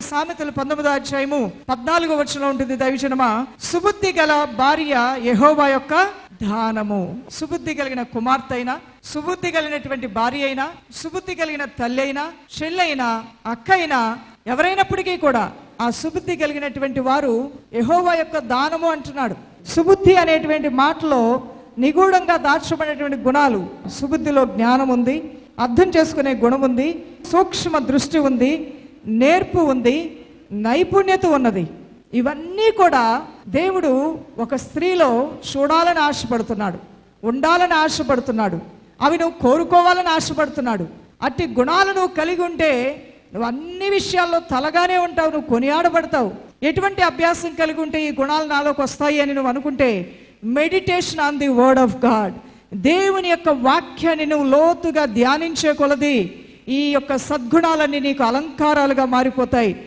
సామెతలు 19వ అధ్యాయము 14వ వచనంలో ఉంటుంది దైవజనమా, సుబుద్ధి గల భార్య యెహోవా యొక్క దానము. సుబుద్ధి కలిగిన కుమార్తె అయినా, సుబుద్ధి కలిగినటువంటి భార్య అయినా, సుబుద్ధి కలిగిన తల్లి అయినా, చెల్లైనా, అక్క అయినా, ఎవరైనప్పటికీ కూడా ఆ సుబుద్ధి కలిగినటువంటి వారు యెహోవా యొక్క దానము అంటున్నాడు. సుబుద్ధి అనేటువంటి మాటలో నిగూఢంగా దాచబడినటువంటి గుణాలు. సుబుద్ధిలో జ్ఞానం ఉంది, అర్థం చేసుకునే గుణం ఉంది, సూక్ష్మ దృష్టి ఉంది, నేర్పు ఉంది, నైపుణ్యత ఉన్నది. ఇవన్నీ కూడా దేవుడు ఒక స్త్రీలో చూడాలని ఆశపడుతున్నాడు, ఉండాలని ఆశపడుతున్నాడు, అవి నువ్వు కోరుకోవాలని ఆశపడుతున్నాడు. అట్టి గుణాలు నువ్వు కలిగి ఉంటే నువ్వు అన్ని విషయాల్లో తలగానే ఉంటావు, నువ్వు కొనియాడబడతావు. ఎటువంటి అభ్యాసం కలిగి ఉంటే ఈ గుణాలు నాలోకి వస్తాయి అని నువ్వు అనుకుంటే, meditation on the word of God, దేవుని యొక్క వాక్యాన్ని నువ్వు లోతుగా ధ్యానించే కొలది ఈ యొక్క సద్గుణాలన్నీ నీకు అలంకారాలుగా మారిపోతాయి.